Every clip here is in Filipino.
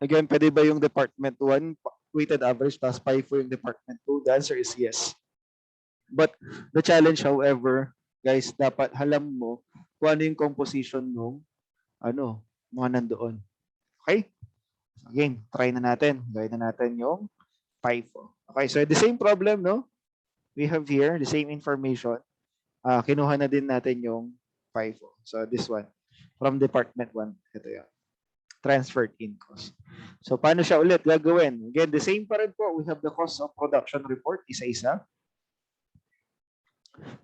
Again, pwede ba yung Department 1 weighted average plus 5 yung Department 2? The answer is yes. But the challenge, however, guys, dapat alam mo kung ano yung composition ng mga nandoon. Okay? Again, try na natin. Gawin na natin yung FIFO. Okay, so the same problem, no? We have here the same information. Kinuha na din natin yung FIFO. So this one, from Department 1. Ito yan. Transferred in cost. So paano siya ulit gagawin? Again, the same pa rin po. We have the cost of production report, isa-isa.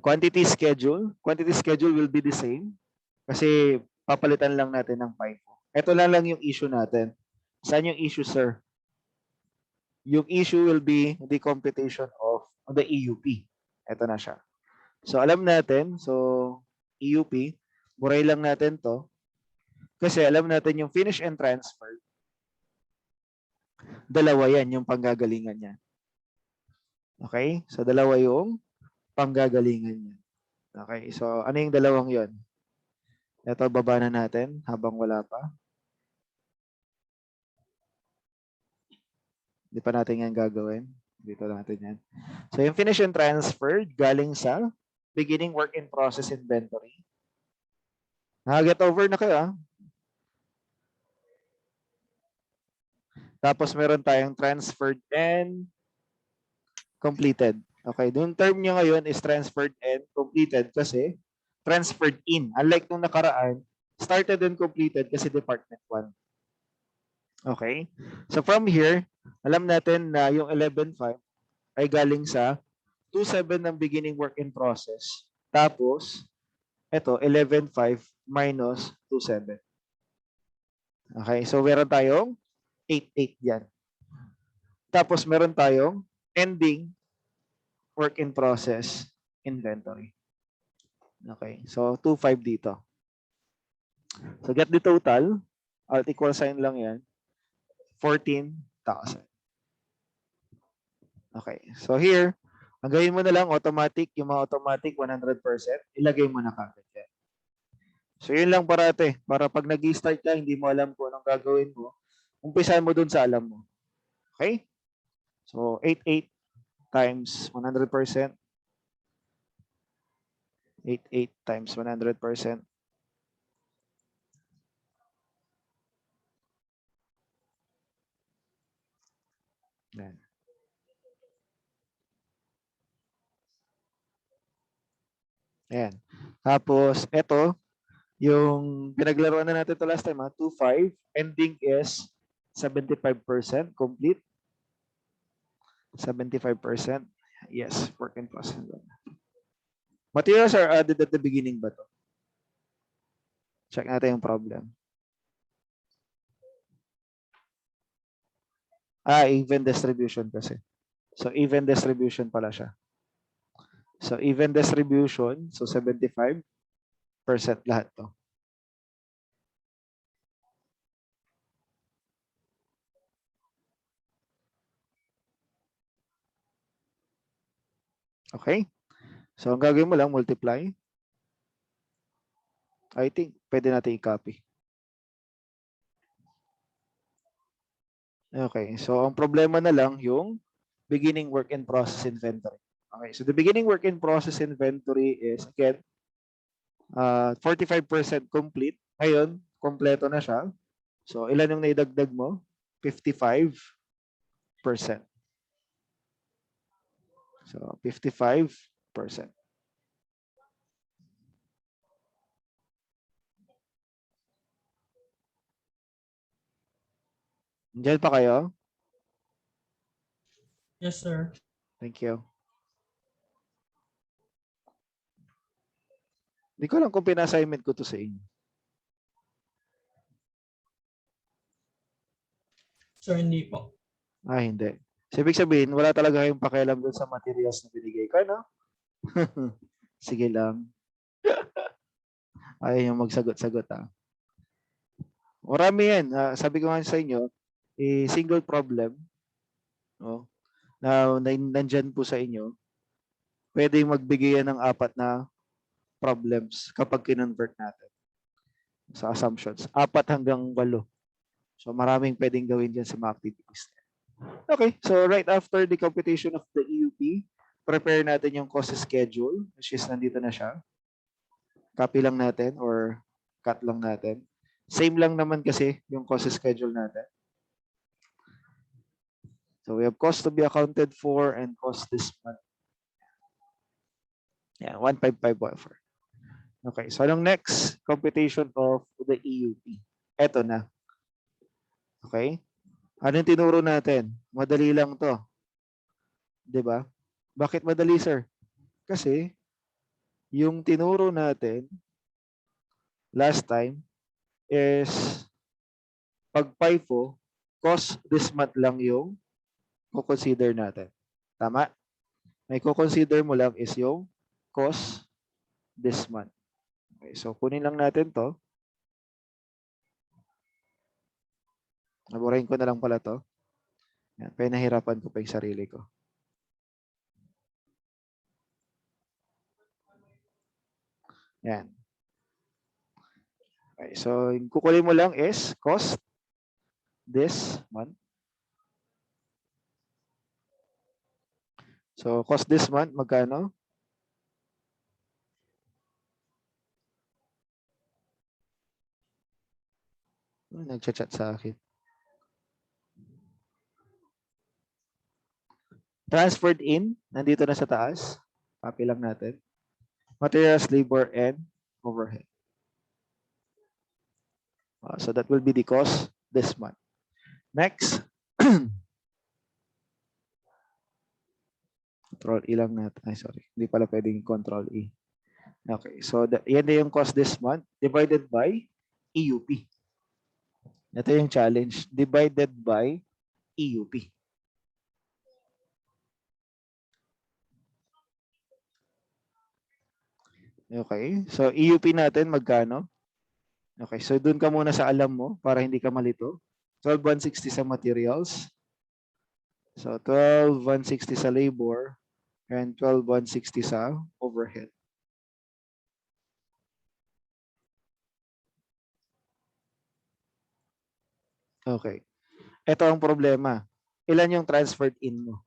Quantity schedule. Quantity schedule will be the same kasi papalitan lang natin ng FIFO. Ito lang yung issue natin. Saan yung issue, sir? Yung issue will be the computation of the EUP. Ito na siya. So alam natin, so EUP, buray lang natin to. Kasi alam natin yung finish and transfer, dalawa yan yung panggagalingan niya. Okay? So dalawa yung panggagalingan niya. Okay? So ano yung dalawang yon? Ito, baba na natin habang wala pa. Hindi pa natin yan gagawin. Dito natin yan. So yung finish and transfer, galing sa beginning work in process inventory. Nakaget over na kayo, ah. Tapos meron tayong transferred and completed. Okay, yung term niya ngayon is transferred and completed kasi transferred in. Unlike nung nakaraan, started and completed kasi Department 1. Okay? So from here, alam natin na yung 11.5 ay galing sa 2.7 ng beginning work in process. Tapos, ito, 11.5 minus 2.7. Okay, so meron tayong 8.8 yan. Tapos meron tayong ending work in process inventory. Okay, so 2.5 dito. So get the total. Alt equal sign lang yan. 14,000. Okay, so here, ang gawin mo na lang automatic, yung mga automatic 100%, ilagay mo na kagad yan. So yun lang parate, para pag nag-start ka, hindi mo alam kung anong gagawin mo, umpisahan mo dun sa alam mo. Okay? So 88 times 100%. 88 times 100%. Yan. Ayan. Tapos, ito, yung pinaglaruan na natin ito last time, 2.5. Ending is 75% complete. 75%. Yes, work in process. Materials are added at the beginning ba to? Check natin yung problem. Even distribution kasi. So, even distribution pala siya. So, even distribution, so 75% lahat to. Okay? So, ang gagawin mo lang, multiply. I think, pwede natin i-copy. Okay, so ang problema na lang yung beginning work in process inventory. Okay, so the beginning work in process inventory is, again, 45% complete. Ngayon, kompleto na siya. So, ilan yung naidagdag mo? 55%. So, 55%. Diyan pa kayo? Yes, sir. Thank you. Hindi ko lang kung pina-assignment ko to sa inyo. Sir, hindi po. Hindi. So, ibig sabihin, wala talaga kayong pakialam doon sa materials na binigay ko, no? Sige lang. Ayaw yung magsagot-sagot, ah. Marami yan. Sabi ko nga sa inyo, single problem, no, na nandyan po sa inyo, pwedeng magbigay yan ng 4 na problems kapag kinonvert natin sa assumptions. 4 hanggang 8. So maraming pwedeng gawin dyan sa mga activities. Okay, so right after the computation of the EUP, prepare natin yung cost schedule, which is nandito na siya. Copy lang natin or cut lang natin. Same lang naman kasi yung cost schedule natin. So we have cost to be accounted for and cost this month. Yeah, 155.4. Okay, so anong next? Computation of the EUP. Eto na. Okay? Anong tinuro natin? Madali lang to. 'Di ba? Bakit madali, sir? Kasi yung tinuro natin last time is pag FIFO, cost this month lang yung consider natin. Tama? May consider mo lang is yung cost this month. Okay, so kunin lang natin to. Naburahin ko na lang pala to. Yan, pinahirapan ko pa yung sarili ko. Yan. Okay, so yung kukunin mo lang is cost this month. So cost this month, magkano? Nagchat-chat sa akin. Transferred in, nandito na sa taas. Copy lang natin. Materials, labor, and overhead. So that will be the cost this month. Next. Control E lang natin. Ay, sorry. Hindi pala pwedeng Control E. Okay. So yan na yung cost this month divided by EUP. Ito yung challenge. Divided by EUP. Okay. So EUP natin magkano? Okay. So dun ka muna sa alam mo para hindi ka malito. 12,160 sa materials. So 12,160 sa labor and 12,160 sa overhead. Okay. Ito ang problema. Ilan yung transferred in mo?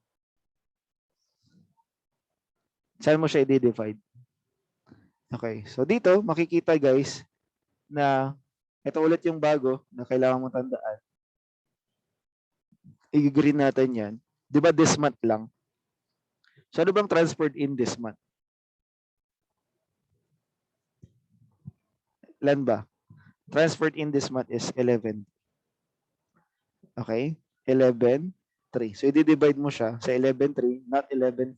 Saan mo siya i-divide? Okay. So dito, makikita guys na ito ulit yung bago na kailangan mo tandaan. I-green natin yan. Di ba this month lang? So ano bang transferred in this month? Ilan ba? Transferred in this month is 11. Okay? 11,3. So i-divide mo siya sa 11,3, not 11,5,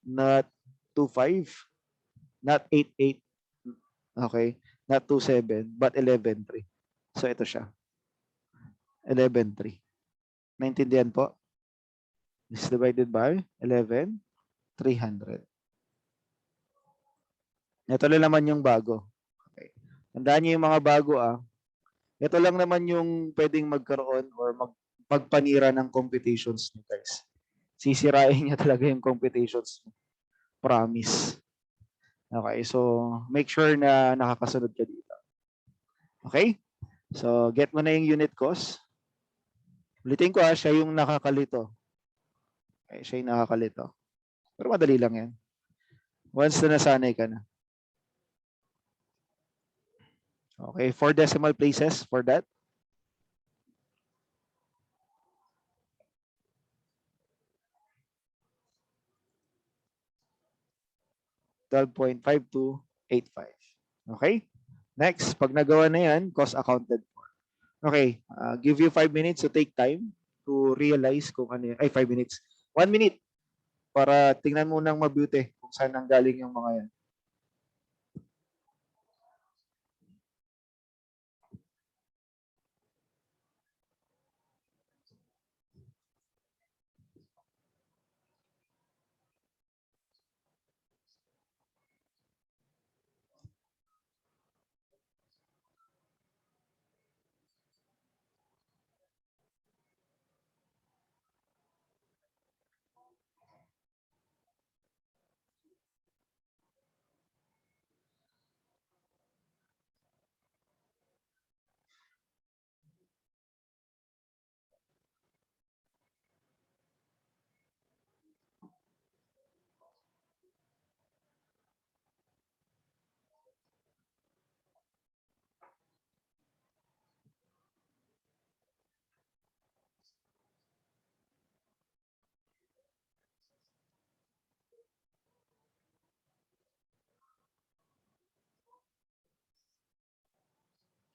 not 2,5, not 8,8. Okay? Not 2,7, but 11,3. So ito siya. 11,3. Naintindihan po? This is divided by 11,300. Ito lang naman yung bago. Okay. Tandaan niyo yung mga bago Ito lang naman yung pwedeng magkaroon or magpanira ng computations niyo guys. Sisirain niya talaga yung computations. Promise. Okay, so make sure na nakakasunod ka dito. Okay? So get mo na yung unit cost. Ulitin ko siya yung nakakalito. Okay, siya yung nakakalito. Pero madali lang yan. Once na nasanay ka na. Okay, 4 decimal places for that. $12.5285. Okay? Next, pag nagawa na yan, cost accounted for. Okay, give you 5 minutes to take time to realize kung ano yan. Ay, 5 minutes. 1 minute para tingnan mo nang mabuti kung saan ang galing yung mga yan.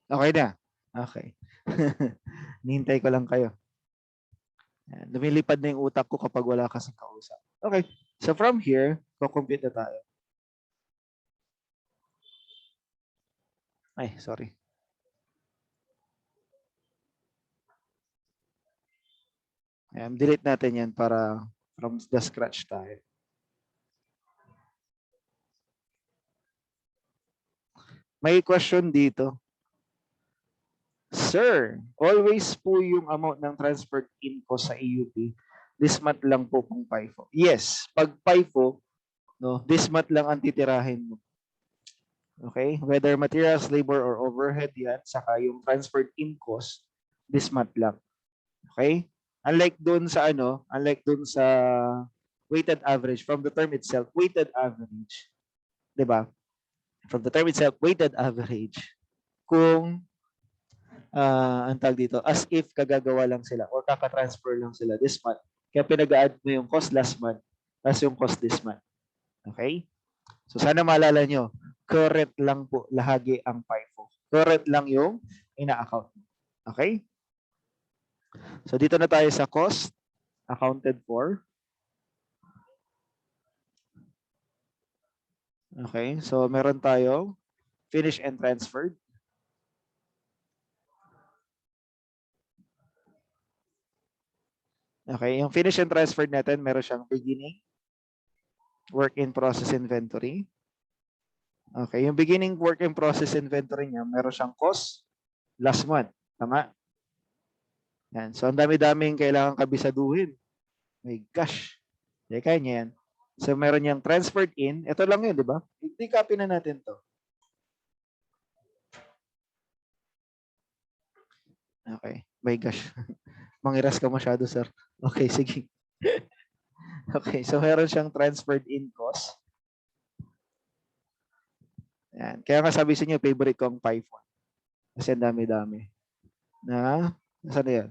Okay na? Okay. Nihintay ko lang kayo. Yan. Lumilipad na yung utak ko kapag wala kasing kausap. Okay. So from here, kukompute na tayo. Ay, sorry. Ayan, delete natin yan para from the scratch tayo. May question dito. Sir, always po yung amount ng transferred in ko sa EUP, this month lang po kung FIFO. Yes, pag FIFO, no, this month lang ang titirahin mo. Okay? Whether materials, labor, or overhead yan, saka yung transferred in cost, this month lang. Okay? Unlike dun sa weighted average, from the term itself, weighted average, di ba? From the term itself, weighted average, kung ang tag dito, as if kagagawa lang sila or kaka-transfer lang sila this month. Kaya pinag-add mo yung cost last month, plus yung cost this month. Okay? So sana maalala nyo, current lang po lahagi ang FIFO. Current lang yung ina-account. Okay? So dito na tayo sa cost accounted for. Okay? So meron tayo finished and transferred. Okay, yung finish and transferred natin, meron siyang beginning, work in process inventory. Okay, yung beginning work in process inventory niya, meron siyang cost last month. Tama? Yan. So, ang dami-daming kailangan kabisaduhin. My gosh. Hindi kaya niya yan. So, meron niyang transferred in. Ito lang yun, di ba? I-copy na natin to. Okay. My gosh. Mangiras ka masyado, sir. Okay, sige. Okay, so meron siyang transferred in cost. Yan. Kaya nga sabi sa inyo, favorite ko ang Python. Kasi ang dami-dami. Saan na yan?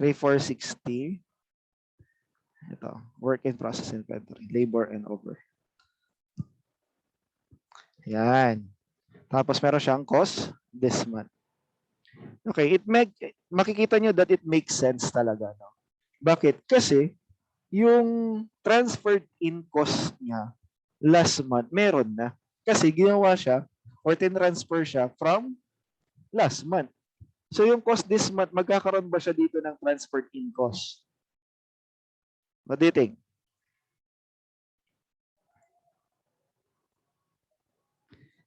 3460. Ito, work in process inventory, labor and over. Yan. Tapos meron siyang cost this month. Okay, makikita nyo that it makes sense talaga. No? Bakit? Kasi yung transferred in cost niya last month, meron na. Kasi ginawa siya or tinransfer siya from last month. So yung cost this month, magkakaroon ba siya dito ng transferred in cost? What do you think?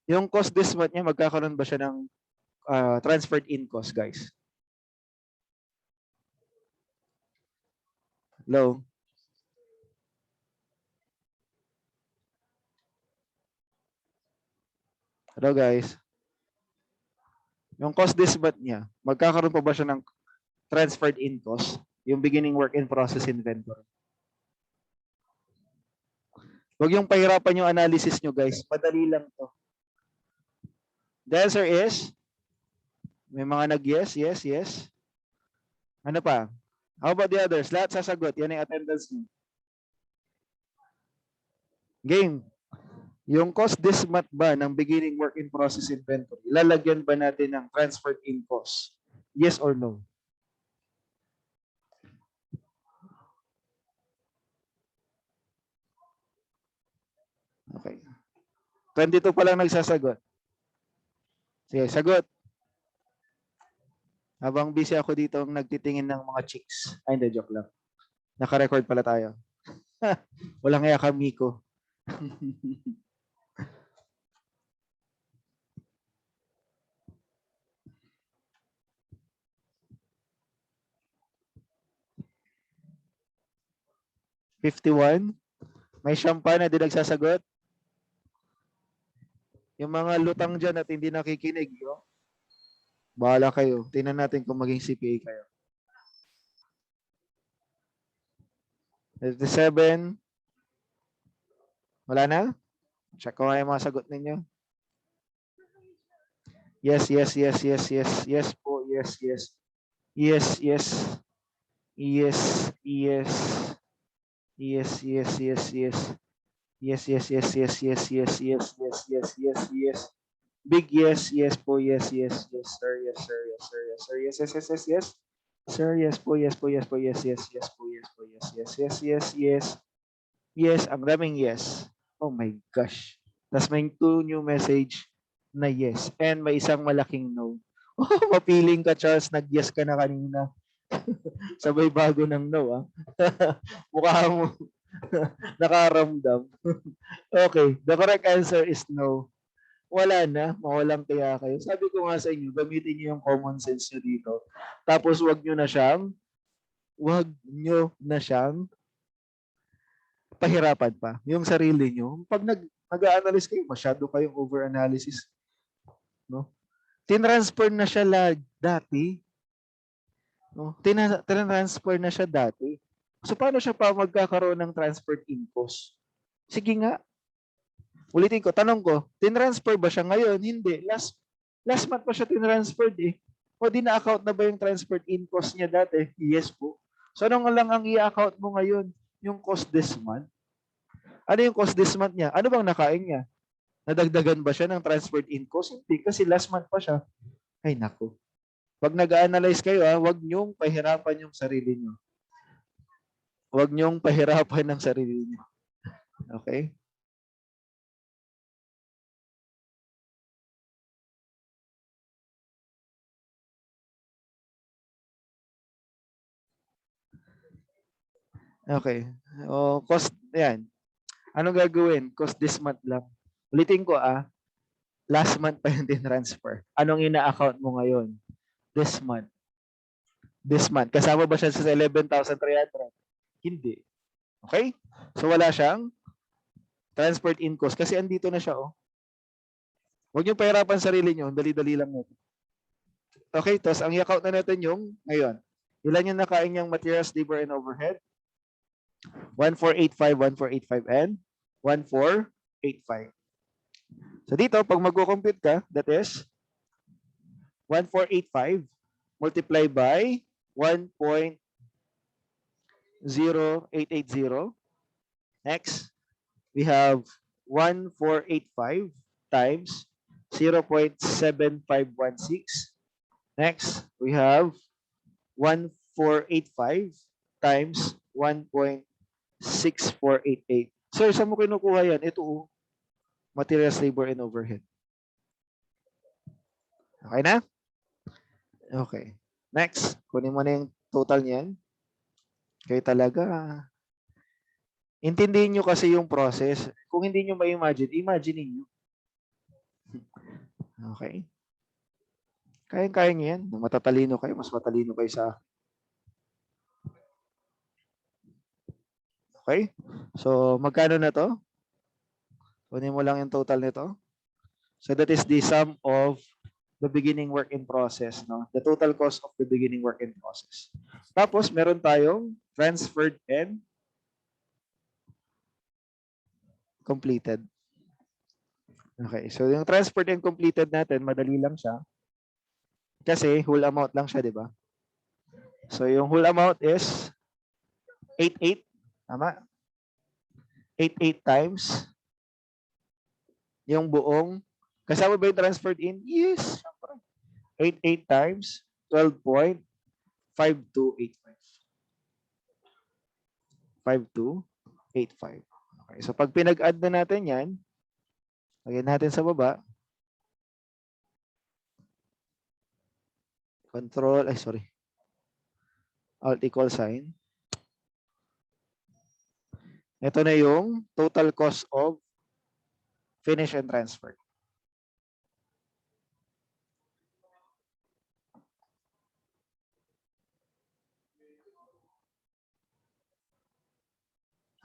Yung cost this month niya, magkakaroon ba siya ng transferred in cost, guys? Hello? Hello, guys? Yung cost this month niya, magkakaroon pa ba siya ng transferred in cost? Yung beginning work in process inventory. Huwag yung pahirapan yung analysis nyo, guys. Madali lang to. The answer is, may mga nag-yes, yes, yes. Ano pa? How about the others? Lahat sasagot. Yan yung attendance nyo. Game. Yung cost this month ba ng beginning work in process inventory, lalagyan ba natin ng transferred in cost? Yes or no? Okay. 22 pa lang nagsasagot. Sige, sagot. Habang busy ako dito nagtitingin ng mga chicks. Ay, hindi, joke lang. Naka-record pala tayo. Walang kaya kami ko. $51. May champagne na di nagsasagot. Yung mga lutang dyan at hindi nakikinig, yo. Bahala kayo. Tingnan natin kung maging CPA kayo. 57. Wala na? Check ko nga yung mga sagot ninyo. Yes, yes, yes, yes, yes. Yes po, yes, yes. Yes, yes. Yes, yes. Yes, yes, yes, yes. Yes, yes, yes, yes, yes, yes, yes, yes, yes, yes, yes. Big yes, yes po, yes, yes, yes, sir, yes, sir, yes, sir, yes, sir, yes, yes, yes, yes, yes. Sir, yes po, yes po, yes po, yes, yes, yes po, yes po, yes, yes, yes, yes, yes. Yes, ang daming yes. Oh my gosh. Tapos may two new message na yes. And may isang malaking no. Oh, mapiling ka, Charles. Nag-yes ka na kanina. Sabay bago ng no, ah. Mukha mo nakaramdam. Okay, the correct answer is no. Wala na, mawalang kaya kayo. Sabi ko nga sa inyo, gamitin niyo yung common sense nyo dito. Tapos wag nyo na siyang pahirapan pa yung sarili nyo. Pag nag-a-analyze kayo, masyado kayong over-analysis, no? Tinransfer na siya dati, no? Tinransfer na siya dati. So paano siya pa magkakaroon ng transferred in cost? Sige nga, ulitin ko, tanong ko, tinransfer ba siya ngayon? Hindi. Last month pa siya tinransferred eh. O di na-account na ba yung transferred in cost niya dati? Yes po. So ano nga lang ang i-account mo ngayon? Yung cost this month. Ano yung cost this month niya? Ano bang nakain niya? Nadagdagan ba siya ng transferred in cost? Hindi, kasi last month pa siya. Ay naku. Pag nag-analyze kayo, huwag niyong pahirapan yung sarili niyo. Huwag niyong pahirapan ng sarili niyo. Okay? Okay. O, cost, yan. Anong gagawin? Cost this month lang. Ulitin ko last month pa yung transfer. Anong ina-account mo ngayon? This month. This month. Kasama ba siya sa 11,300? Hindi. Okay? So wala siyang transferred in cost kasi andito na siya, oh. Huwag niyo pahirapan sarili niyo, dali-dali lang natin. Okay, tapos ang i-account na natin yung ngayon. Ilan yung nakain niyang materials, labor, and overhead? 1485, 1485, and 1485. So dito, pag magko-compute ka, that is 1485 multiply by 1.0880. Next, we have 1485 times 0.7516. Next, we have 1485 times 1.6488. Sir, saan mo kinukuha yan? Ito, materials, labor, and overhead. Okay na? Okay. Next, kunin mo na yung total niyan. Kayo talaga, intindihin nyo kasi yung process. Kung hindi nyo ma-imagine, imagine niyo. Okay? Kaya-kaya nyo yan. Matatalino kayo, mas matalino kayo sa akin. Okay? So, magkano na to? Kunin mo lang yung total nito. So, that is the sum of the beginning work in process. No? The total cost of the beginning work in process. Tapos, meron tayong transferred and completed. Okay. So, yung transferred and completed natin, madali lang siya. Kasi whole amount lang siya, di ba? So, yung whole amount is 88. Tama? 88 times yung buong. Kasama ba yung transferred in? Yes. 88 times 12.5285. 5285. Okay. So, pag pinag-add na natin yan, lagyan natin sa baba. Control, Alt equal sign. Ito na yung total cost of finish and transfer.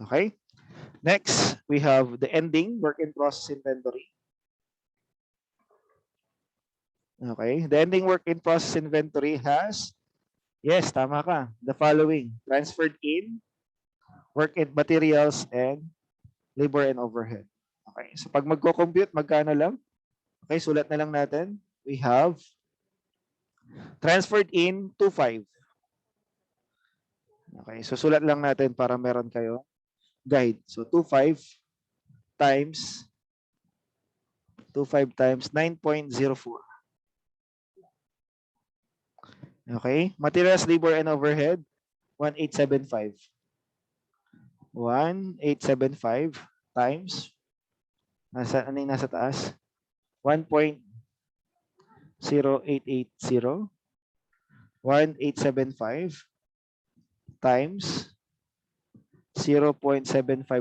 Okay? Next, we have the ending work in process inventory. Okay? The ending work in process inventory has, yes, tama ka, the following: transferred in, work in materials, and labor and overhead. Okay? So pag magko-compute, magkano lang? Okay, sulat na lang natin. We have transferred in 25. Okay, so sulat lang natin para meron kayo guide. So 25 times 25 times 9.04. Okay. Materials, labor, and overhead, 1875. 1875 times, ano yung nasa taas? 1.0880. 1875 times 0.7516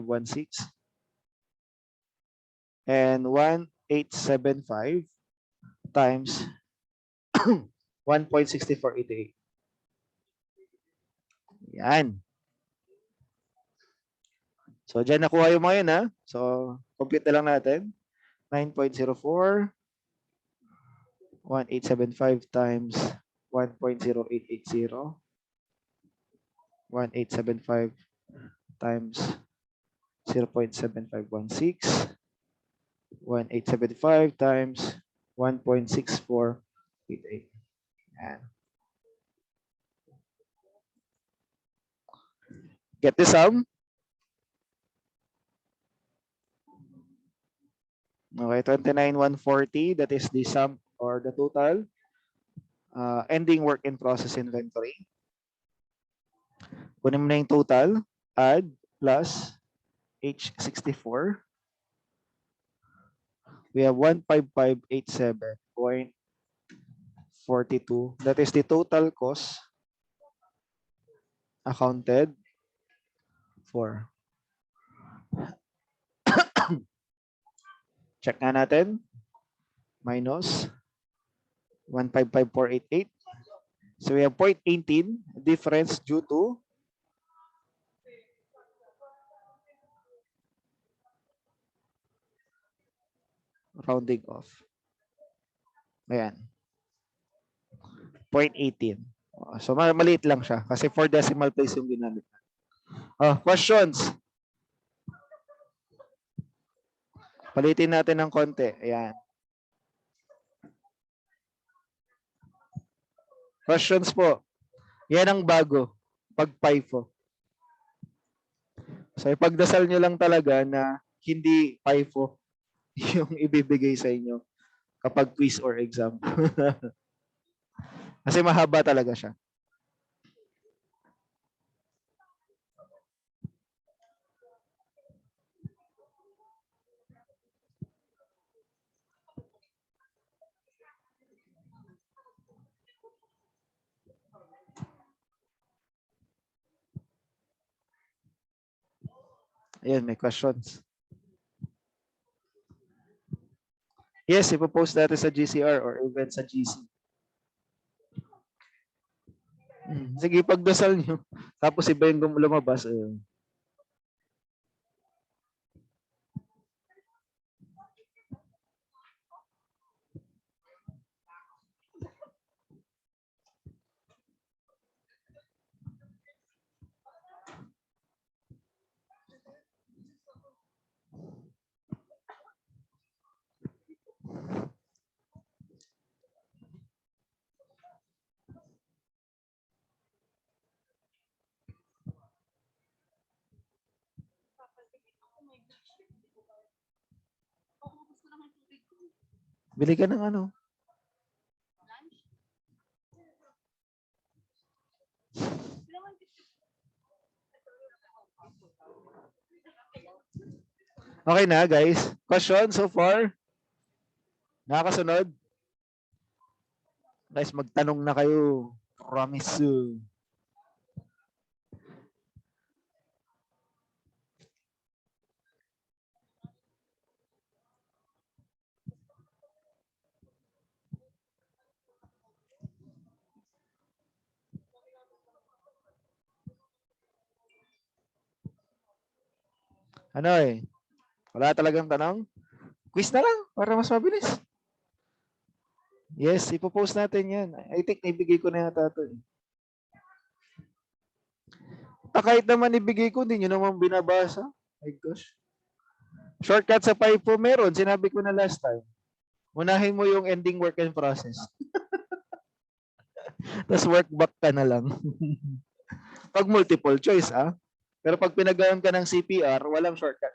and 1875 times 1.6488. Yan. So, dyan nakuha yung mga yun, ha? So, compute na lang natin. 9.04, 1875 times 1.0880, 1875 times 0.7516, 1875 times 1.6488. Yan. Get the sum? Okay, 29,140, that is the sum or the total ending work in process inventory. Kunin mo na yung total, add, plus, H64. We have 15587.42. That is the total cost accounted for. Check na natin. Minus 155,488. So we have 0.18 difference due to rounding off. Ayan. 0.18. So maliit lang siya kasi 4 decimal place yung ginamit. Questions? Palitin natin ng konti. Ayan. Questions po. Yan ang bago. Pag FIFO. So ipagdasal nyo lang talaga na hindi FIFO yung ibibigay sa inyo kapag quiz or exam. Kasi mahaba talaga siya. Ayan, may questions. Yes, ipopost natin sa GCR or even sa GC. Sige, pagdasal nyo. Tapos iba yung lumabas. Ayun. Bili ka ng ano? Okay na, guys. Question so far? Nakakasunod? Guys, magtanong na kayo. Promise. Ano eh? Wala talagang tanong? Quiz na lang para mas mabilis. Yes, ipopost natin yan. I think naibigay ko na yata ito. Kahit naman ibigay ko, hindi nyo naman binabasa. My gosh. Shortcut sa FIFO meron. Sinabi ko na last time. Unahin mo yung ending work in process. Tapos work back ka na lang. Pag multiple choice, Pero pag pinagawan ka ng CPR, walang shortcut.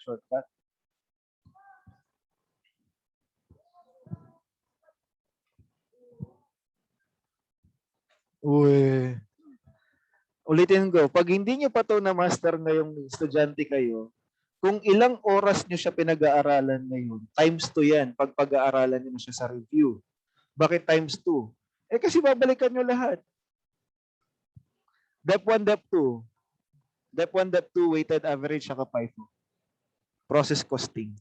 Uy. Ulitin ko, pag hindi nyo pa to na master ngayong estudyante kayo, kung ilang oras nyo siya pinag-aaralan ngayon, times 2 yan pag pag-aaralan nyo na siya sa review. Bakit times 2? Eh kasi babalikan nyo lahat. Dep 1, Dep 2. Dep 1, Dep 2, weighted average, saka FIFO. Process costing.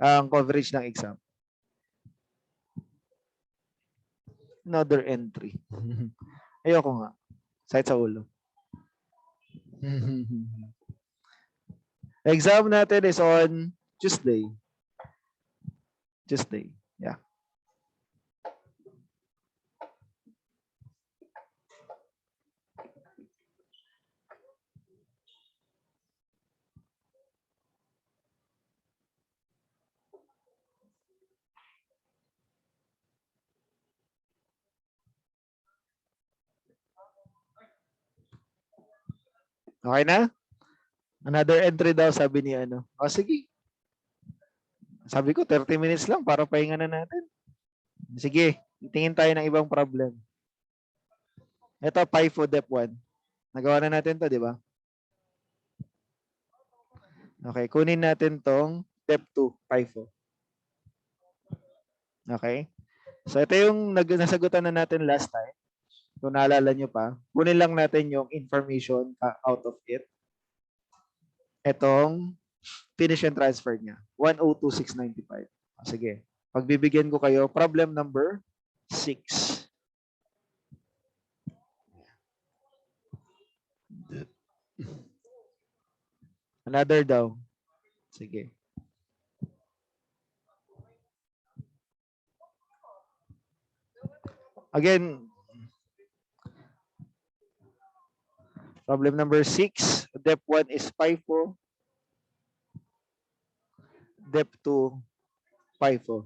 Ang coverage ng exam. Another entry. Ayoko nga. Sakit sa ulo. Exam natin is on Tuesday. Tuesday. Yeah. Okay na? Another entry daw, sabi ni ano. O sige. Sabi ko, 30 minutes lang para pahinga na natin. Sige, tingin tayo ng ibang problem. Ito, FIFO Dep 1. Nagawa na natin to, di ba? Okay, kunin natin tong Dep 2, FIFO. Okay? So, ito yung nasagutan na natin last time. Kung naalala nyo pa, kunin lang natin yung information out of it. Itong finish and transfer niya. 102,695. Sige. Pagbibigyan ko kayo, problem number 6. Another daw. Sige. Again, problem number 6. Dep 1 is FIFO. Dep 2, FIFO.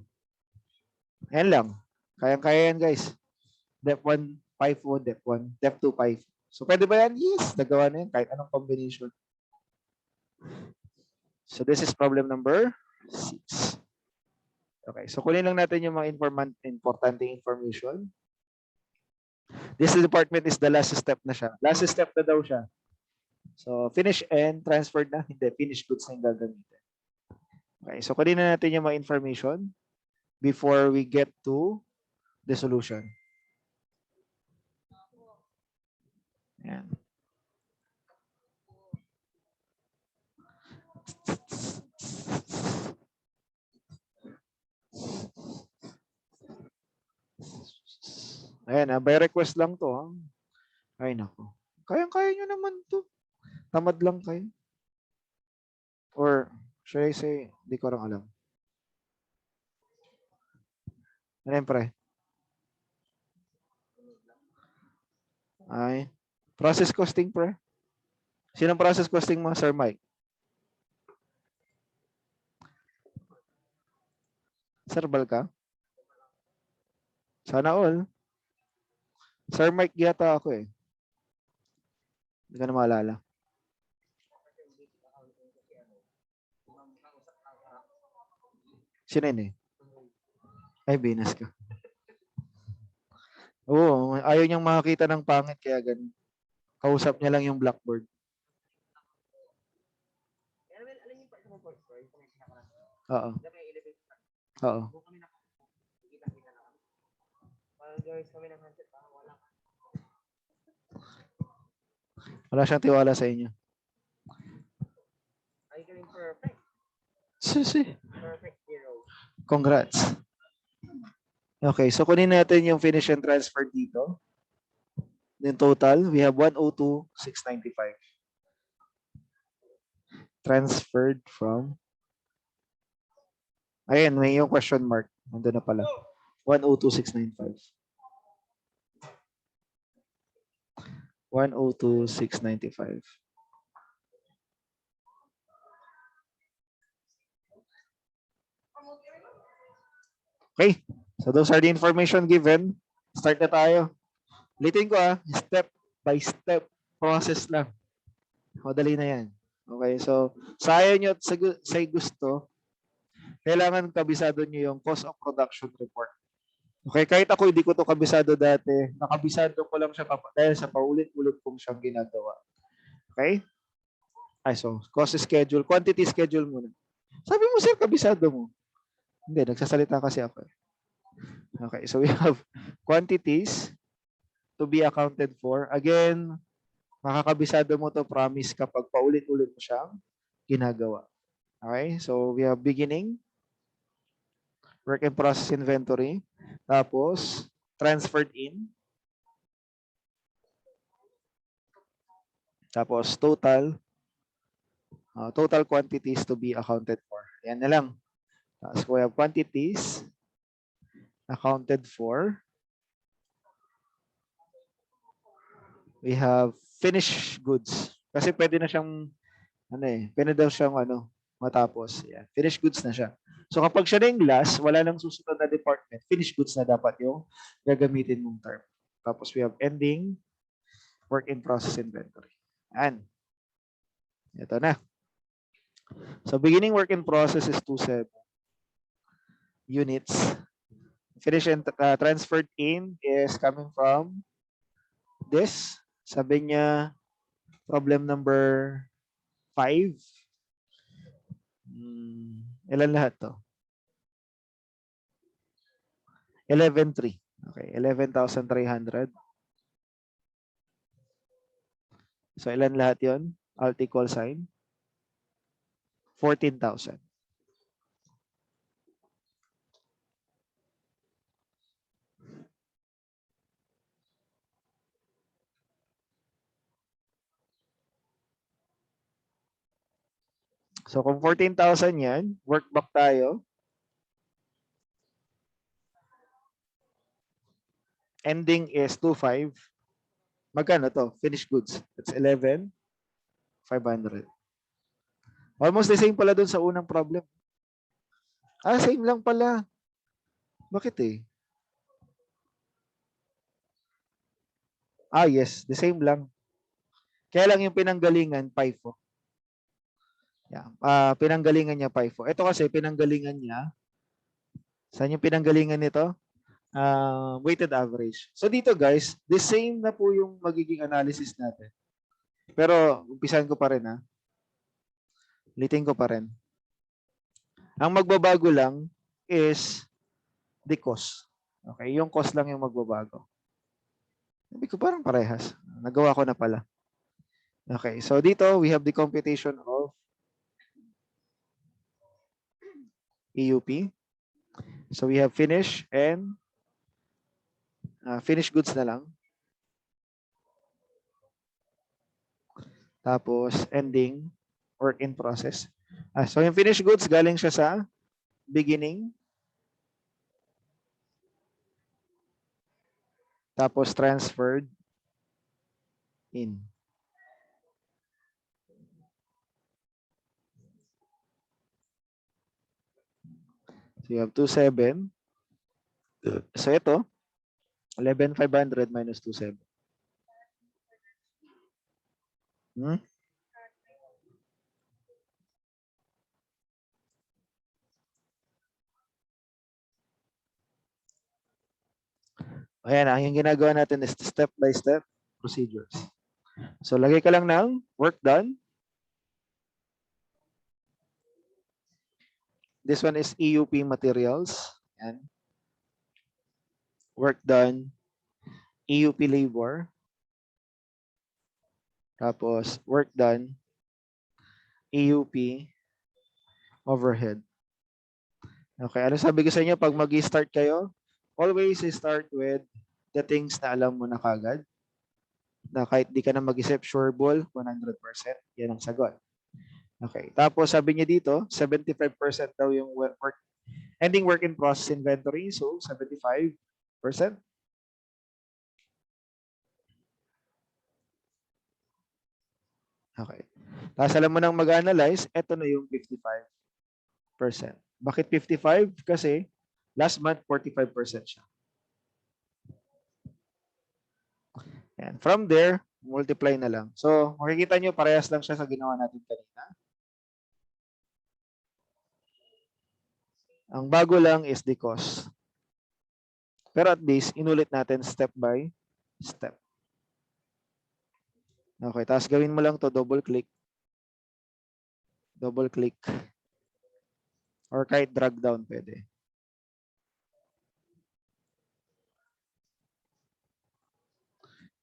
Yan lang. Kayang-kaya yan, guys. Dep 1, FIFO, Dep 1, Dep 2, FIFO. So, pwede ba yan? Yes. Nagawa na yan. Kahit anong combination. So, this is problem number 6. Okay. So, kunin lang natin yung mga importante information. This department is the last step na siya. Last step na daw siya. So, finish and transferred na. Hindi, finished goods na yung gagamitin. Okay. So, kunin na natin yung mga information before we get to the solution. Ayan. Ayan, by request lang to. Ha? Ay, nako. Kayang-kaya nyo naman to. Tamad lang kayo. Or, should I say, di ko lang alam. Ano yun, pre? Ay, process costing, pre. Sinong process costing mo, Sir Mike? Serbal ka? Sana all. Sir Mike yata ako eh. Hindi ka na maalala. Sino yun eh? Ay, Venus ka. Oo, ayaw niyang makakita ng pangit kaya ganun. Kausap niya lang yung blackboard. Oo. Oo. Wala siyang tiwala sa inyo. Susi. Congrats. Okay, so kunin natin yung finish and transfer dito. In total, we have 102,695. Transferred from... Ayan, may yung question mark. Nandun na pala. 102,695. 102,695. Okay. So those are the information given. Start na tayo. Ulitin ko step by step process lang. Madali na yan. Okay, so sa ayaw nyo at sa gusto, kailangan kabisado nyo yung cost of production report. Okay, kahit ako hindi ko to kabisado dati, nakabisado ko lang siya dahil sa paulit-ulit kong siyang ginagawa. Okay? Ay, so, cost schedule, quantity schedule muna. Sabi mo, sir, kabisado mo. Hindi, nagsasalita kasi ako. Okay, so we have quantities to be accounted for. Again, makakabisado mo to, promise, kapag paulit-ulit mo siyang ginagawa. Okay, so we have beginning, work in process inventory, tapos transferred in, tapos total quantities to be accounted for. Yan na lang. Tapos we have quantities accounted for. We have finished goods. Kasi pwede na siyang pwede daw siyang matapos. Yan. Finished goods na siya. So kapag siya na yung last, wala nang susunod na department, finished goods na dapat yung gagamitin mong term. Tapos we have ending, work in process inventory. Yan. Ito na. So beginning work in process is 27 units. Finish and transferred in is coming from this. Sabi niya, problem number 5. Ilan lahat to? 11,300. Okay, 11,300. So ilan lahat yon? Alt equal sign. 14,000. So kung 14,000 yan, work back tayo. Ending is 25. Magkano to? Finished goods. That's 11,500. Almost the same pala dun sa unang problem. Same lang pala. Bakit eh? Yes. The same lang. Kaya lang yung pinanggalingan, FIFO. Yeah. Pinanggalingan niya FIFO. Ito kasi pinanggalingan niya. Saan yung pinanggalingan nito? Weighted average. So dito guys, the same na po yung magiging analysis natin. Pero umpisahan ko pa rin ha. Ulitin ko pa rin. Ang magbabago lang is the cost. Okay, yung cost lang yung magbabago. Sabi ko parang parehas. Nagawa ko na pala. Okay, so dito we have the computation of EUP. So we have finish and finished goods na lang. Tapos ending, work in process. So yung finished goods galing siya sa beginning. Tapos transferred in. So you have 27. So ito, 11,500 minus 27. Ayan na, yung ginagawa natin is step-by-step procedures. So lagay ka lang ng work done. This one is EUP materials. Yan. Work done. EUP labor. Tapos work done. EUP overhead. Okay, ano sabi ko sa inyo? Pag mag-start kayo, always start with the things na alam mo na kagad. Na kahit di ka na mag-isip, sure ball, 100%. Yan ang sagot. Okay. Tapos sabi niya dito, 75% daw yung ending work in process inventory. So 75%. Okay. Tapos alam mo nang mag-analyze, eto na yung 55%. Bakit 55? Kasi last month, 45% siya. And from there, multiply na lang. So, makikita nyo, parehas lang siya sa ginawa natin kanina. Ang bago lang is the cost. Pero at least, inulit natin step by step. Okay, tapos gawin mo lang to double click, or kahit drag down pwede.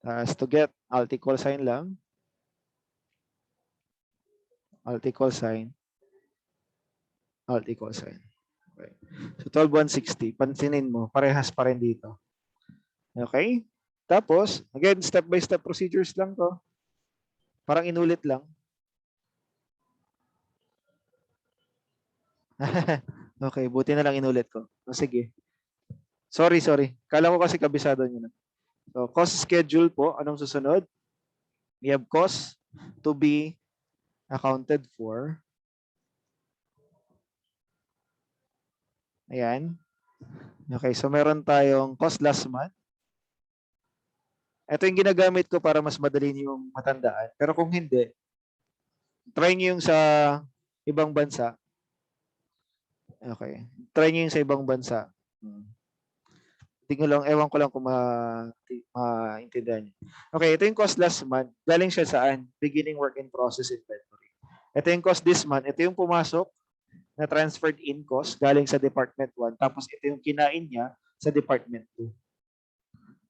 Tapos to get, alt equal sign lang. Alt equal sign. Alt equal sign. Okay. So 12,160, pansinin mo, parehas pa rin dito. Okay? Tapos, again, step-by-step procedures lang to. Parang inulit lang. Okay, buti na lang inulit ko. O, sige. Sorry. Kala ko kasi kabisado nyo na. So, cost schedule po. Anong susunod? We have cost to be accounted for. Ayan. Okay, so meron tayong cost last month. Ito yung ginagamit ko para mas madali niyo yung matandaan. Pero kung hindi, try niyo yung sa ibang bansa. Okay. Try niyo yung sa ibang bansa. Ewan ko lang kung maintindihan niyo. Okay, ito yung cost last month. Galing siya saan? Beginning work in process inventory. Ito yung cost this month. Ito yung pumasok na transferred in cost galing sa Department 1. Tapos ito yung kinain niya sa Department 2.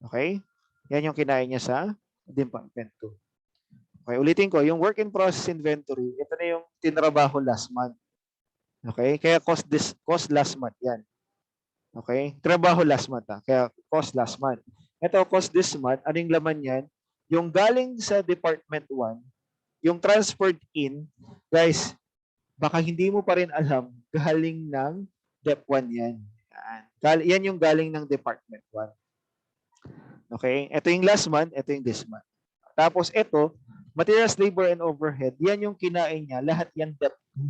Okay? Yan yung kinain niya sa Department 2. Okay, ulitin ko. Yung work in process inventory, ito na yung tinrabaho last month. Okay? Kaya cost last month yan. Okay? Trabaho last month. Kaya cost last month. Ito, cost this month. Anong laman yan? Yung galing sa Department 1, yung transferred in, guys, baka hindi mo pa rin alam, galing ng Dep 1 yan. Yan yung galing ng Department 1. Okay? Ito yung last month, ito yung this month. Tapos ito, materials, labor, and overhead, yan yung kinain niya. Lahat yan Dep 2.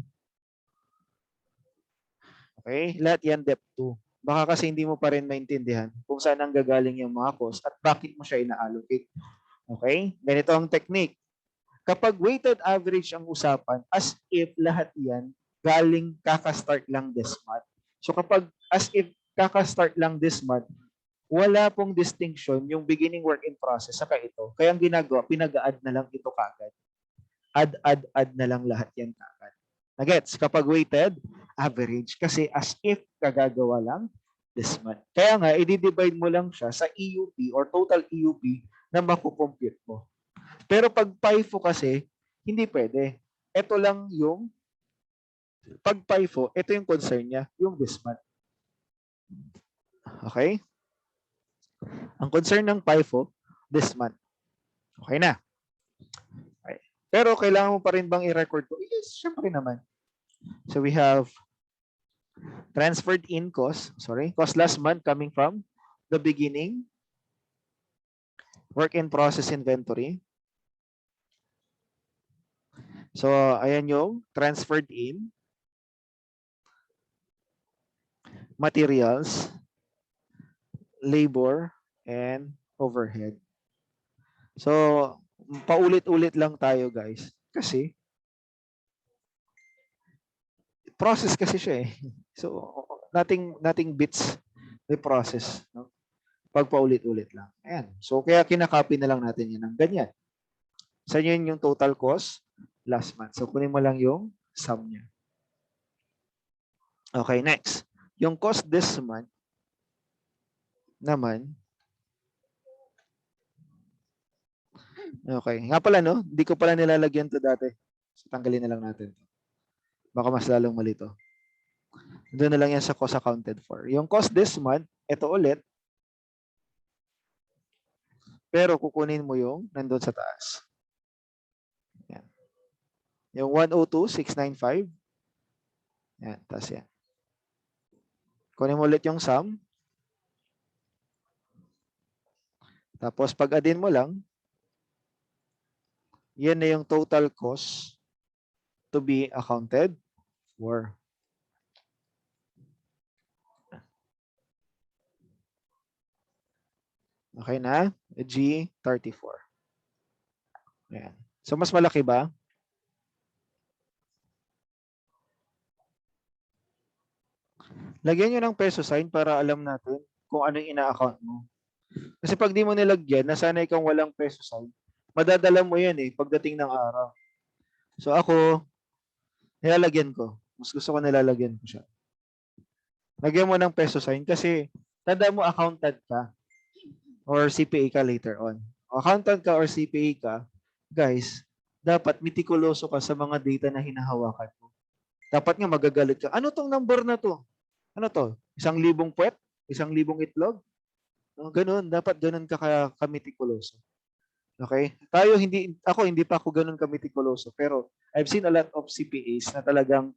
Okay? Lahat yan Dep 2. Baka kasi hindi mo pa rin maintindihan kung saan ang gagaling yung mga cost at bakit mo siya ina-allocate. Okay? Ganito ang technique. Kapag weighted average ang usapan, as if lahat yan galing kaka-start lang this month. So kapag as if kaka-start lang this month, wala pong distinction yung beginning work in process saka ito. Kaya ang ginagawa, pinag-add na lang ito kagad. Add na lang lahat yan kagad. Nagets? Kapag weighted average, kasi as if kagagawa lang this month. Kaya nga, i-divide mo lang siya sa EUP or total EUP na makukompute mo. Pero pag FIFO kasi, hindi pwede. Ito lang yung, pag FIFO, ito yung concern niya, yung this month. Okay? Ang concern ng FIFO, this month. Okay na. Okay. Pero kailangan mo pa rin bang i-record ko? Yes, syempre naman. So we have transferred in cost last month coming from the beginning, work in process inventory. So, ayan yung transferred in, materials, labor, and overhead. So, paulit-ulit lang tayo guys. Kasi, process kasi siya eh. So, nothing beats the process. No? Pag paulit-ulit lang. Ayan. So, kaya kinakopy na lang natin yan ng ganyan. Sa yun yung total cost last month. So, kunin mo lang yung sum niya. Okay, next. Yung cost this month naman. Okay. Nga pala, no? Hindi ko pala nilalagyan to dati. So, tanggalin na lang natin. Baka mas lalong malito. Doon na lang yan sa cost accounted for. Yung cost this month, ito ulit. Pero kukunin mo yung nandun sa taas. Yan. Yung 102,695. Yan, taas yan. Kunin mo ulit yung sum. Tapos pag-addin mo lang, yan na yung total cost to be accounted for. Okay na? G34. Ayan. So, mas malaki ba? Lagyan nyo ng peso sign para alam natin kung ano yung ina-account mo. Kasi pag di mo nilagyan, nasanay kang walang peso sign, madadala mo yan pagdating ng araw. So ako, nilalagyan ko. Mas gusto ko nilalagyan ko siya. Lagyan mo ng peso sign kasi tanda mo accountant ka or CPA ka later on. Accountant ka or CPA ka, guys, dapat mitikuloso ka sa mga data na hinahawakan mo. Dapat nga magagalit ka. Ano tong number na to? Ano to? 1,000 puwet? 1,000 itlog? Ganun. Dapat ganun ka kamitikuloso. Okay? Hindi pa ako ganun kamitikuloso. Pero I've seen a lot of CPAs na talagang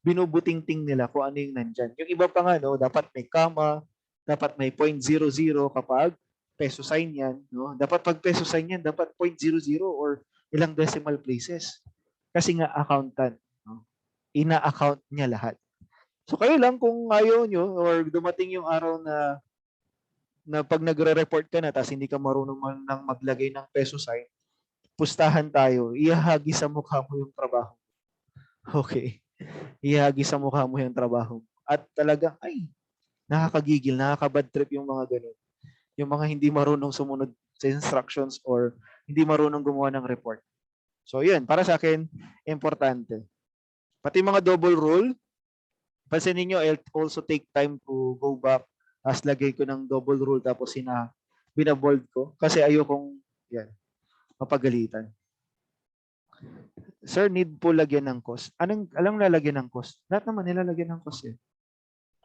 binubuting-ting nila kung ano yung nandyan. Yung iba pa nga, dapat may comma, dapat may 0.00 kapag peso sign yan. No? Dapat pag peso sign yan, dapat 0.00 or ilang decimal places. Kasi nga accountant. No? Ina-account niya lahat. So kayo lang kung ayaw nyo or dumating yung araw na pag nagre-report ka na tapos hindi ka marunong nang maglagay ng peso sign, pustahan tayo, ihahagi sa mukha mo yung trabaho. Okay. Ihahagi sa mukha mo yung trabaho. At talaga, nakakagigil, nakaka-bad trip yung mga ganun. Yung mga hindi marunong sumunod sa instructions or hindi marunong gumawa ng report. So yun, para sa akin, importante. Pati mga double rule, pansinin nyo, I'll also take time to go back, tapos lagay ko ng double rule, tapos binabold ko, kasi ayokong, mapagalitan. Sir, need po lagyan ng cost. Alam lalagyan ng cost? Lahat naman nilalagyan ng cost eh.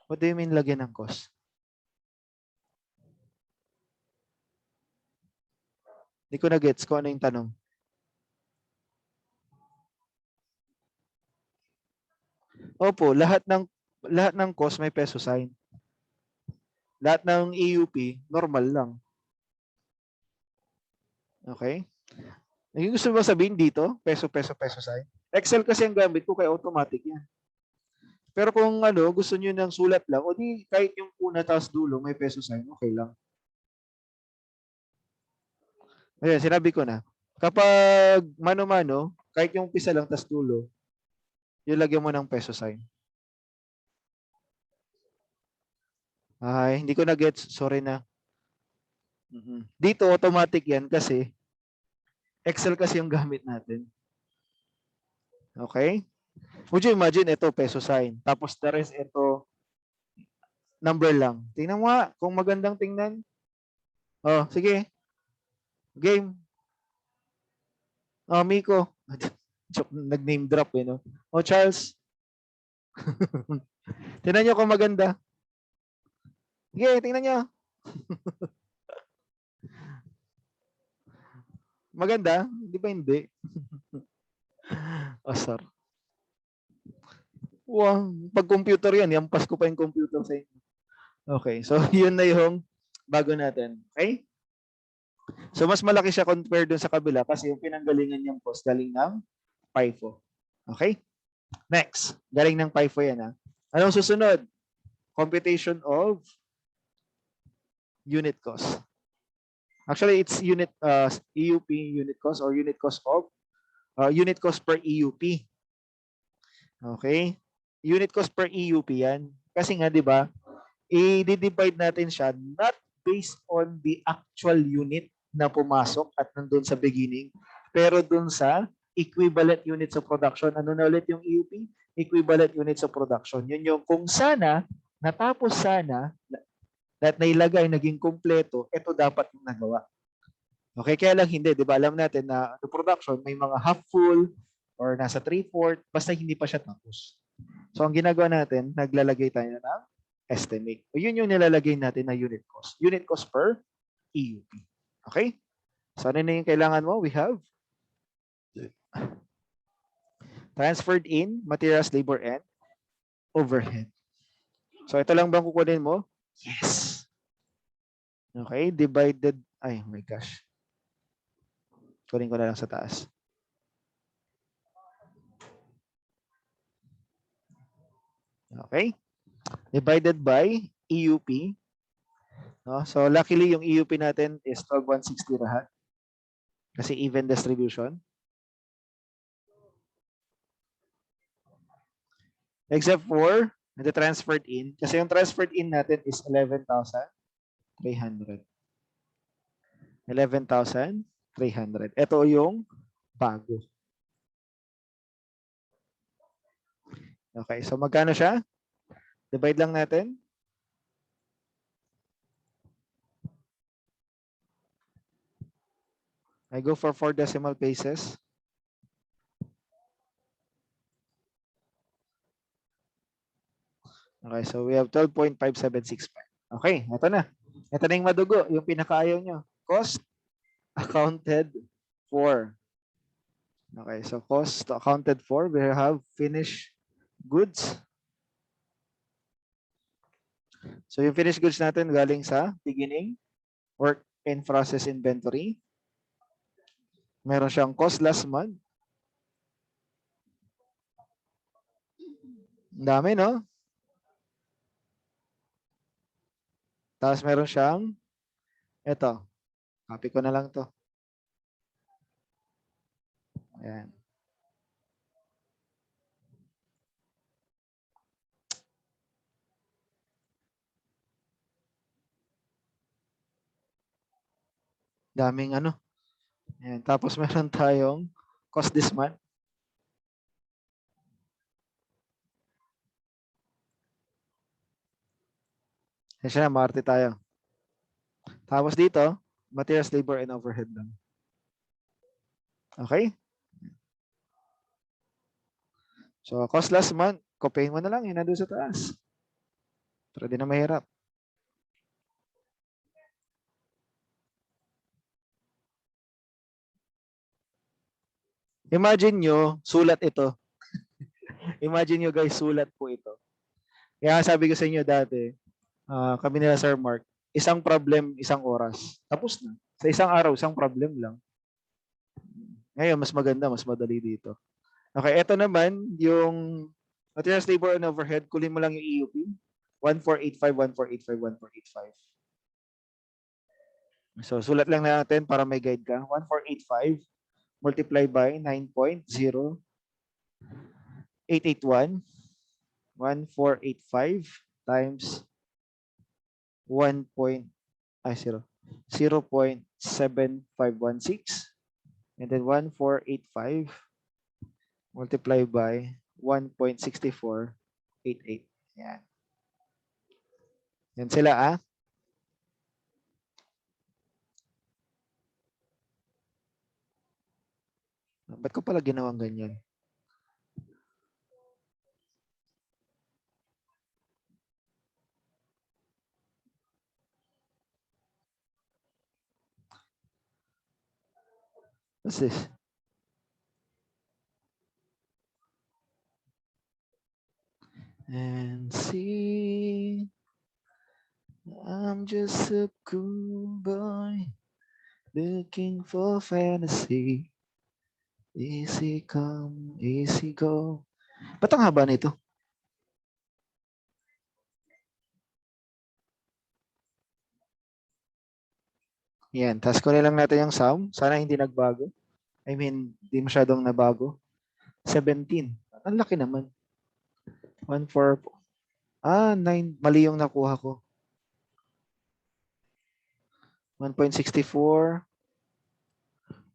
What do you mean lagyan ng cost? Hindi ko na-gets kung ano yung tanong. Opo, lahat ng cost may peso sign. Lahat ng EUP, normal lang. Okay? Yung gusto mo sabihin dito, peso sign? Excel kasi ang gamit ko, kaya automatic yan. Pero kung gusto niyo ng sulat lang, o di kahit yung una tapos dulo may peso sign, okay lang. Ayan, sinabi ko na. Kapag mano-mano, kahit yung pisa lang tapos dulo, yung lagyan mo ng peso sign. Ay, hindi ko na-gets. Sorry na. Dito, automatic yan kasi Excel kasi yung gamit natin. Okay? Would you imagine, ito, peso sign. Tapos the rest, ito, number lang. Tingnan mo nga, kung magandang tingnan. Oh, sige. Game. Oh, Miko. Nag-name drop no? Oh, Charles. Tingnan nyo kung maganda. Sige, tingnan nyo. Maganda? Di ba hindi? Oh, sorry. Wow, pag computer yan, yampas ko pa yung computer sa inyo. Okay, so yun na yung bago natin. Okay? So mas malaki siya compared dun sa kabila kasi yung pinanggalingan niyang cost galing ng FIFO. Okay? Next, galing ng FIFO yan ha. Anong susunod? Computation of unit cost. Actually, it's EUP unit cost or unit cost per EUP. Okay? Unit cost per EUP yan. Kasi nga, di ba, i-divide natin siya not based on the actual unit na pumasok at nandun sa beginning, pero dun sa equivalent units of production. Ano na ulit yung EUP? Equivalent units of production. Yun yung kung sana, natapos sana, at nailagay, naging kompleto, ito dapat yung nagawa. Okay, kaya lang hindi. Di ba alam natin na the production, may mga half full or nasa 3/4, basta hindi pa siya tapos. So, ang ginagawa natin, naglalagay tayo ng estimate. O yun yung nilalagay natin na unit cost. Unit cost per EUP. Okay? So, ano na yung kailangan mo? We have transferred in, materials, labor, and overhead. So, ito lang bang kukunin mo? Yes. Okay, divided. Ay, oh my gosh. Kunin ko na lang sa taas. Okay? Divided by EUP. No? So, luckily, yung EUP natin is 12,160 lahat. Kasi even distribution. Except for the transferred in. Kasi yung transferred in natin is 11,000. 300. 11,300. Ito yung bago. Okay, so magkano siya? Divide lang natin. I go for 4 decimal places. Okay, so we have 12.5765. Okay, ito na. Ito na yung madugo, yung pinakaayaw nyo. Cost accounted for. Okay, so cost accounted for, we have finished goods. So yung finished goods natin galing sa beginning, work in process inventory. Meron siyang cost last month. Ang dami, no? Tapos meron siyang, ito, copy ko na lang to. Ayan. Daming ano. Ayan. Tapos meron tayong cost this month. Ayan siya, maarte tayo. Tapos dito, materials, labor, and overhead lang. Okay? So, cost last month, kopyahin mo na lang, yun nandun sa taas. Para di na mahirap. Imagine nyo, sulat ito. Imagine nyo guys, sulat po ito. Kaya sabi ko sa inyo dati, kami nila Sir Mark, isang problem, isang oras. Tapos na. Sa isang araw, isang problem lang. Ngayon, mas maganda, mas madali dito. Okay, ito naman, yung materials, labor, and overhead, kulin mo lang yung EUP. 1485, 1485, 1485. So, sulat lang natin para may guide ka. 1485 multiply by 9.0881. 1485 times 0.7516. And then 1485 multiply by 1.6488. Yan. Yan sila Ba't ko pala ginawang ganyan? What's this? And see, I'm just a cool boy looking for fantasy. Easy come, easy go. Ba't ang haba nito? Yan, task ko lang natin yung sum. Sana hindi nagbago. I mean, hindi masyadong nabago. 17. Ang laki naman. 1, 4. 9. Mali yung nakuha ko. 1.64.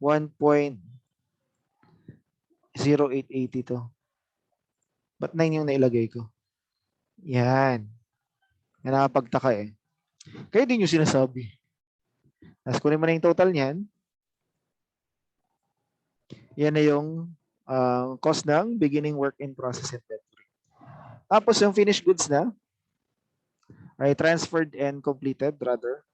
1.0880 to. Ba't 9 yung nailagay ko? Yan. Yan nakapagtaka eh. Kaya din yung sinasabi. Tapos kunin mo na yung total niyan. Yan na yung cost ng beginning work in process inventory. Tapos yung finished goods na ay transferred and completed rather.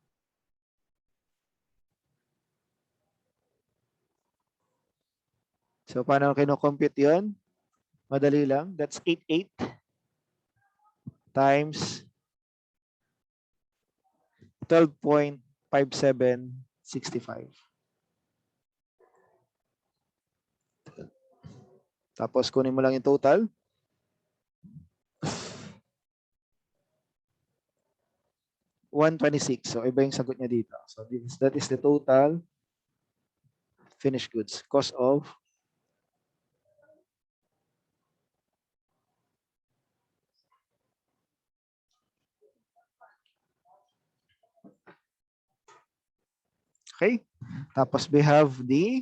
So paano kino-compute yun? Madali lang. That's 88 times 12.5765. Tapos kunin mo lang yung total. $126. So iba yung sagot niya dito. So that is the total finished goods. Cost of Okay? Tapos we have the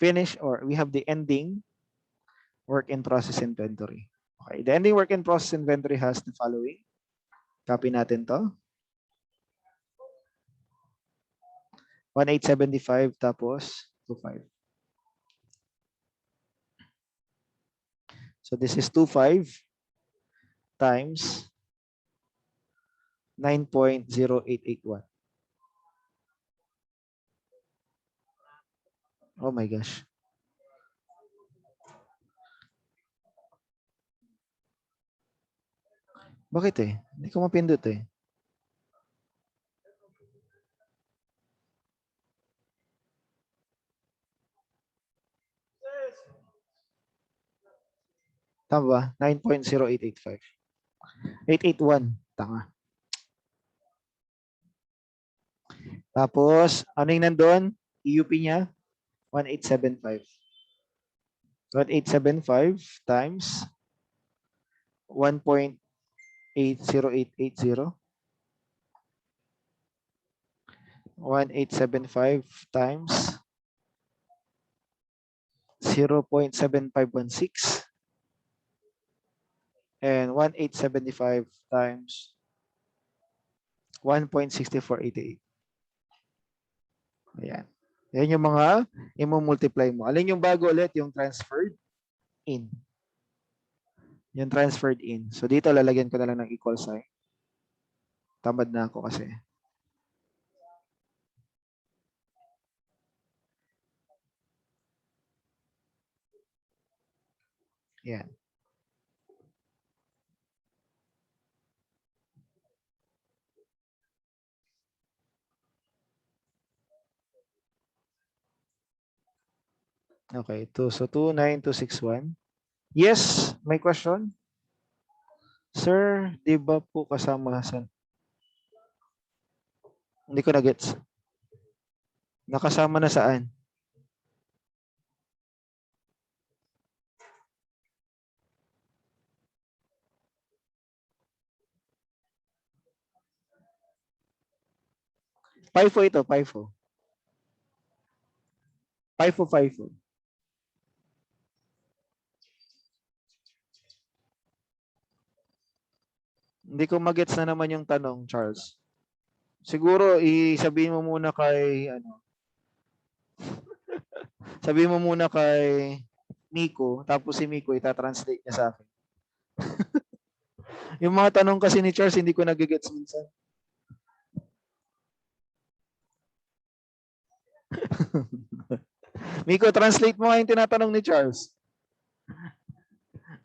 finish, or we have the ending work in process inventory. Okay, the ending work in process inventory has the following. Copy natin to. 1875 tapos 25. So this is 25 times 9.0881. Oh my gosh. Bakit eh? Hindi ko mapindot eh. Tama ba? 9.0885. 881. Tanga. Tapos, ano yung nandun? EUP niya? 1875. 1875 times 1.80880. 1875 times 0.7516 and 1875 times 1.6488. Ayan. Yan yung mga i-multiply mo. Alin yung bago ulit? Yung transferred in. Yung transferred in. So dito lalagyan ko na lang ng equal sign. Tamad na ako kasi. Yan. Okay. So 29261. Yes, may question? Sir, di ba po kasama sa... Hindi ko na-gets. Nakasama na saan? FIFO ito, FIFO. FIFO, FIFO. Hindi ko magets na naman yung tanong, Charles. Siguro, isabihin mo muna kay, sabihin mo muna kay Miko, tapos si Miko itatranslate niya sa akin. Yung mga tanong kasi ni Charles, hindi ko nagigets minsan. Miko, translate mo nga yung tinatanong ni Charles.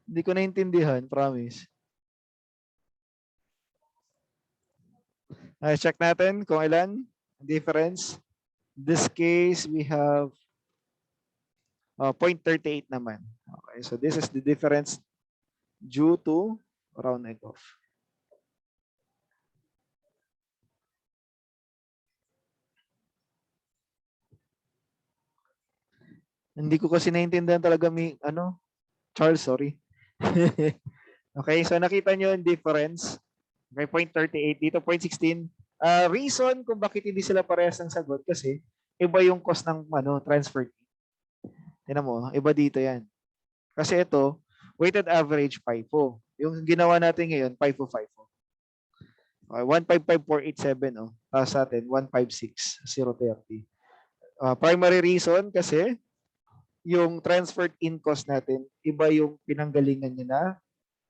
Hindi ko naintindihan, promise. Check natin kung ilan difference. In this case, we have 0.38 naman. Okay, so this is the difference due to rounding off. Hindi ko kasi naintindihan talaga Charles, sorry. Okay, so nakita nyo yung difference. Okay, 0.38 dito, 0.16. Reason kung bakit hindi sila parehas ng sagot kasi iba yung cost ng transfer fee. Tingnan mo, iba dito yan. Kasi ito, weighted average FIFO. Yung ginawa natin ngayon, FIFO. Okay, 155,487, oh. Tapos sa atin, 156,030. Primary reason kasi yung transferred in cost natin, iba yung pinanggalingan niya na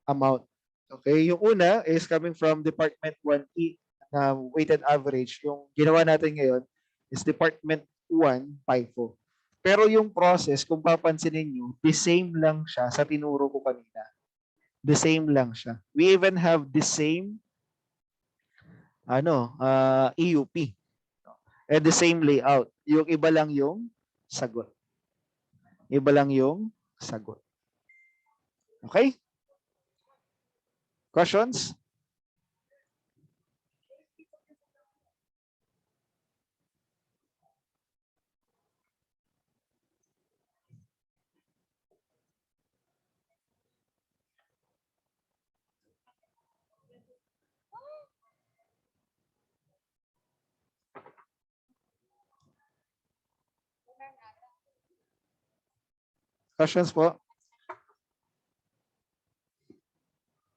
amount. Okay, yung una is coming from Department 1E na weighted average. Yung ginawa natin ngayon is Department 1, FIFO. Pero yung process, kung papansinin nyo, the same lang siya sa tinuro ko kanina. The same lang siya. We even have the same EUP. And the same layout. Yung iba lang yung sagot. Iba lang yung sagot. Okay? Questions? Questions po?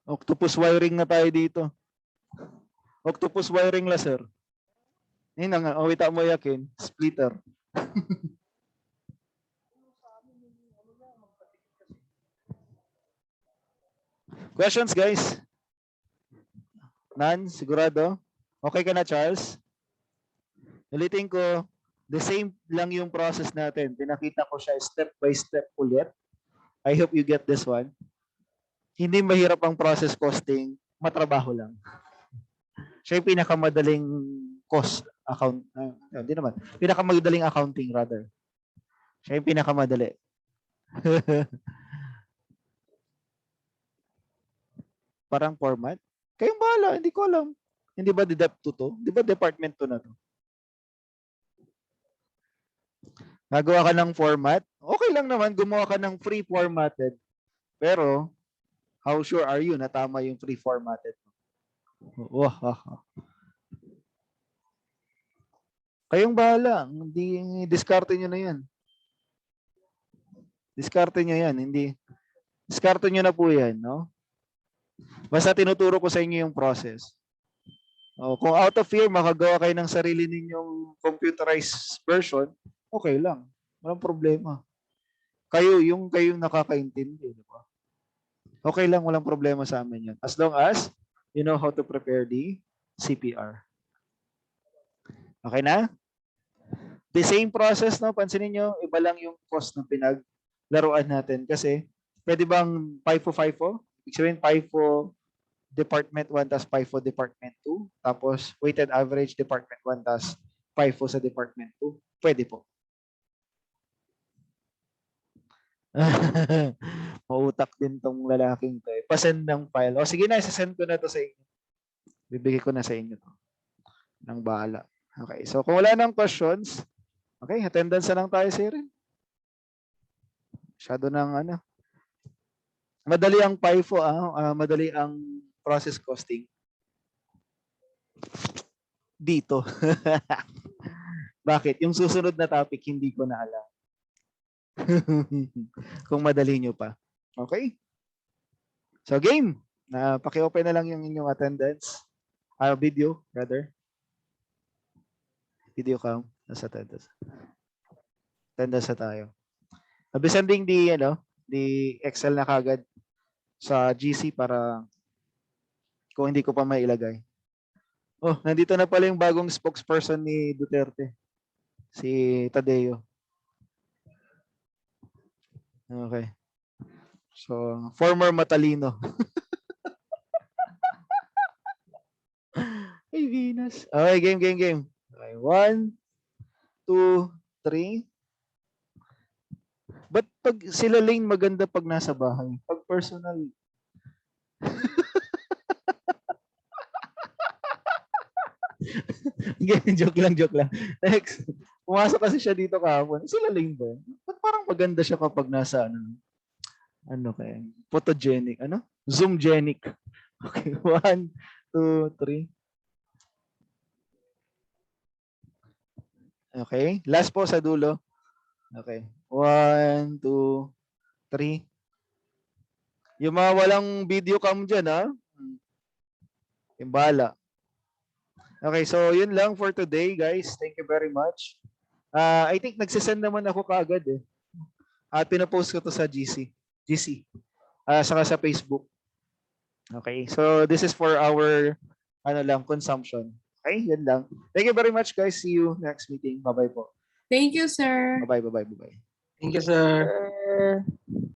Octopus wiring na tayo dito. Octopus wiring la, sir. Yun na nga. O, wita mo yakin. Splitter. Questions, guys? None? Sigurado? Okay ka na, Charles? Ulitin ko, the same lang yung process natin. Pinakita ko siya step by step ulit. I hope you get this one. Hindi mahirap ang process costing, matrabaho lang. Siya yung pinakamadaling cost account. Hindi naman. Pinakamadaling accounting rather. Siya yung pinakamadali. Parang format. Kayong bahala, hindi ko alam. Hindi ba deduct to? Di ba department to na to? Nagawa ka ng format? Okay lang naman, gumawa ka ng free formatted. Pero, how sure are you na tama yung free formatted? Kayong bahala. Hindi, diskarte nyo na yan. Diskarte nyo yan. Hindi. Diskarte nyo na po yan, no? Basta tinuturo ko sa inyo yung process. Kung out of fear, makagawa kayo ng sarili ninyong computerized version, okay lang. Walang problema. Kayong nakakaintindi, di ba? Okay lang, walang problema sa amin yan. As long as you know how to prepare the CPR. Okay na? The same process, no? Pansinin nyo, iba lang yung cost ng pinaglaruan natin. Kasi, pwede bang FIFO? Ibig sabihin, FIFO Department 1 tas FIFO Department 2. Tapos, weighted average Department 1 tas FIFO sa Department 2. Pwede po. Mautak din tong lalaking to. Pasend ng file. O sige na, isasend ko na to sa inyo. Bibigay ko na sa inyo to. Nang bahala. Okay, so kung wala nang questions, okay, attendance na lang tayo, sir. Masyado ng madali ang FIFO, madali ang process costing. Dito. Bakit? Yung susunod na topic, hindi ko na alam. Kung madali nyo pa. Okay? So, game. Paki-open na lang yung inyong attendance. Video, rather. Video cam. Nasa attendance. Attendance na tayo. I'll be sending the Excel na kagad sa GC para kung hindi ko pa may ilagay. Oh, nandito na pala yung bagong spokesperson ni Duterte. Si Tadeo. Okay. So, former matalino. Hey, Venus. Okay, game. Okay, 1, 2, 3. Ba't pag sila Lane maganda pag nasa bahay? Pag personal. joke lang. Next. Pumasok kasi siya dito kahapon. Sila Lane ba? Ba't parang maganda siya kapag nasa kaya? Photogenic. Zoomgenic. Okay, 1, 2, 3. Okay. Last po sa dulo. Okay. 1, 2, 3. Yung mga walang video cam dyan, ha? Yung bala. Okay, so yun lang for today, guys. Thank you very much. I think nagsisend naman ako kaagad eh. At pinapost ko to sa GC. Saka sa Facebook. Okay, so this is for our consumption. Okay, yun lang. Thank you very much, guys. See you next meeting. Bye-bye po. Thank you, sir. Bye-bye. Thank you, sir.